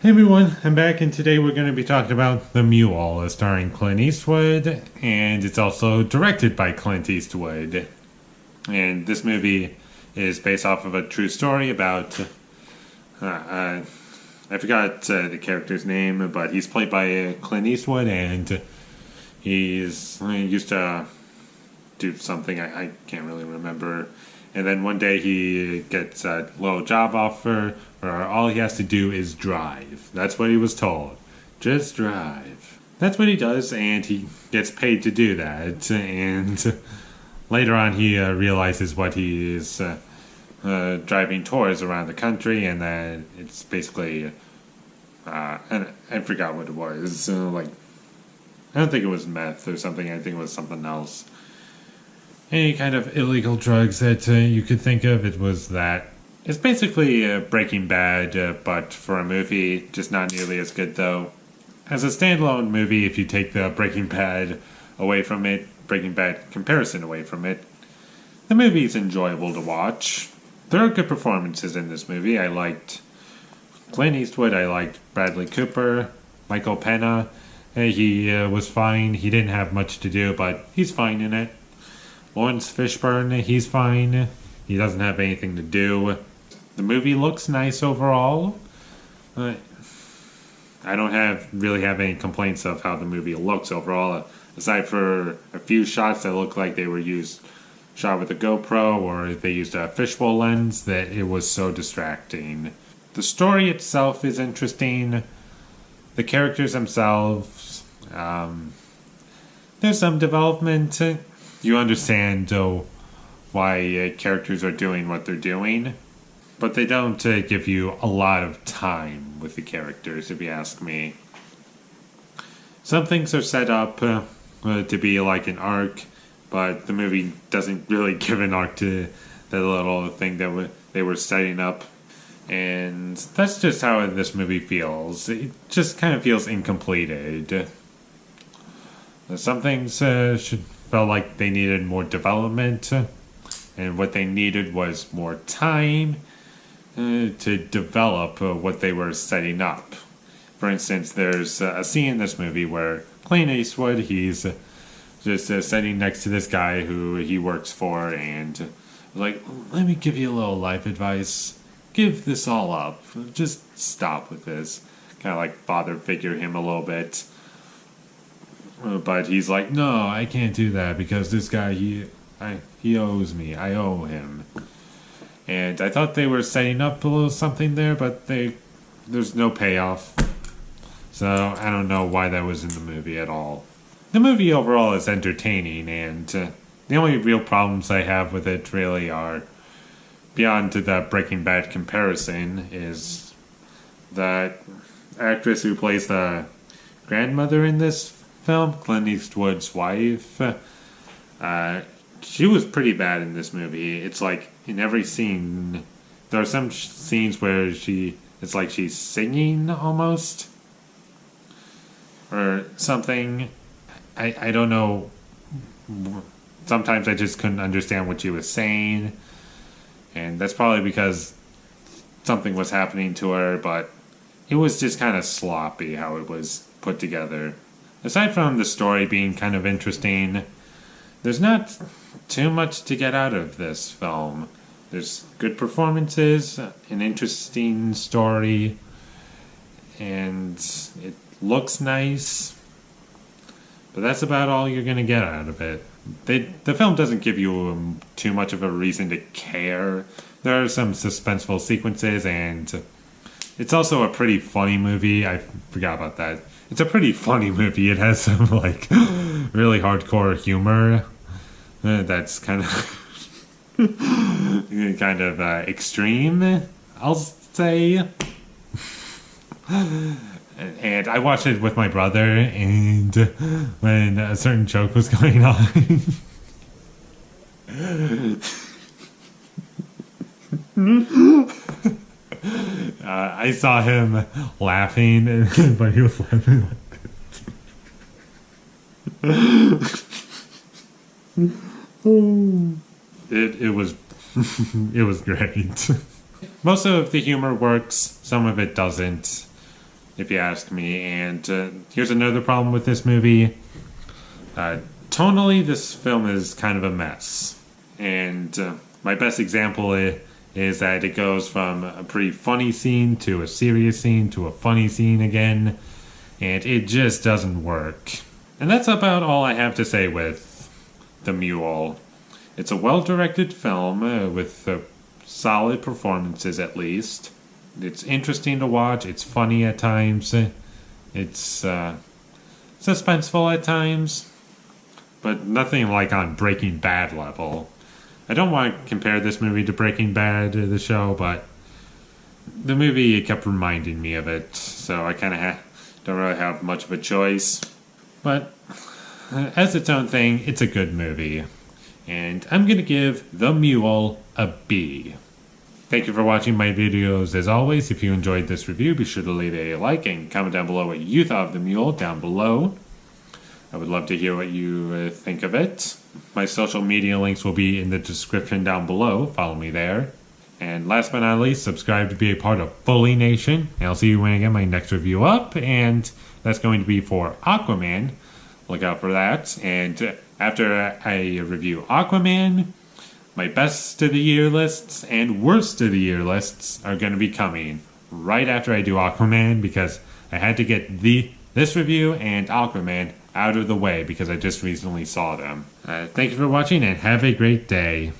Hey everyone, I'm back and today we're going to be talking about The Mule, starring Clint Eastwood, and it's also directed by Clint Eastwood. And this movie is based off of a true story about, I forgot the character's name, but he's played by Clint Eastwood, and he used to do something, I can't really remember. And then one day he gets a little job offer where all he has to do is drive. That's what he was told. Just drive. That's what he does, and he gets paid to do that. And later on he realizes what he is driving tours around the country, and that it's basically, and I forgot what it was. I don't think it was meth or something. I think it was something else. Any kind of illegal drugs that you could think of, it was that. It's basically Breaking Bad, but for a movie, just not nearly as good though. As a standalone movie, if you take the Breaking Bad away from it, Breaking Bad comparison away from it, the movie is enjoyable to watch. There are good performances in this movie. I liked Clint Eastwood, I liked Bradley Cooper, Michael Pena. He was fine. He didn't have much to do, but he's fine in it. Lawrence Fishburne, he's fine. He doesn't have anything to do. The movie looks nice overall. I don't really have any complaints of how the movie looks overall, aside for a few shots that look like they were shot with a GoPro, or they used a fishbowl lens, that it was so distracting. The story itself is interesting. The characters themselves, there's some development. You understand why characters are doing what they're doing, but they don't give you a lot of time with the characters, if you ask me. Some things are set up to be like an arc, but the movie doesn't really give an arc to the little thing that they were setting up. And that's just how this movie feels. It just kind of feels incompleted. Some things felt like they needed more development, and what they needed was more time to develop what they were setting up. For instance, there's a scene in this movie where Clint Eastwood, he's just sitting next to this guy who he works for, and like, let me give you a little life advice. Give this all up. Just stop with this. Kind of like father figure him a little bit. But he's like, no, I can't do that because this guy, he owes me. I owe him. And I thought they were setting up a little something there, but there's no payoff. So I don't know why that was in the movie at all. The movie overall is entertaining, and the only real problems I have with it really are, beyond the Breaking Bad comparison, is that actress who plays the grandmother in this film, Clint Eastwood's wife, she was pretty bad in this movie. It's like in every scene, there are some scenes where it's like she's singing almost, or something. I don't know. Sometimes I just couldn't understand what she was saying, and that's probably because something was happening to her, but it was just kind of sloppy how it was put together. Aside from the story being kind of interesting, there's not too much to get out of this film. There's good performances, an interesting story, and it looks nice, but that's about all you're going to get out of it. The film doesn't give you too much of a reason to care. There are some suspenseful sequences, and it's also a pretty funny movie. I forgot about that. It's a pretty funny movie. It has some really hardcore humor that's kind of extreme, I'll say. And I watched it with my brother, and when a certain joke was going on, I saw him laughing, but he was laughing like this. It was it was great. Most of the humor works, some of it doesn't. if you ask me. And here's another problem with this movie. Tonally, this film is kind of a mess. And my best example is that it goes from a pretty funny scene to a serious scene to a funny scene again. And it just doesn't work. And that's about all I have to say with The Mule. It's a well-directed film with solid performances, at least. It's interesting to watch. It's funny at times. It's suspenseful at times. But nothing like on Breaking Bad level. I don't want to compare this movie to Breaking Bad, the show, but the movie kept reminding me of it. So I kind of don't really have much of a choice. But as its own thing, it's a good movie. And I'm going to give The Mule a B. Thank you for watching my videos. As always, if you enjoyed this review, be sure to leave a like and comment down below what you thought of The Mule down below. I would love to hear what you think of it. My social media links will be in the description down below. Follow me there. And last but not least, subscribe to be a part of Foley Nation. And I'll see you when I get my next review up. And that's going to be for Aquaman. Look out for that. And after I review Aquaman, my best of the year lists and worst of the year lists are going to be coming right after I do Aquaman, because I had to get this review and Aquaman out of the way because I just recently saw them. Thank you for watching and have a great day.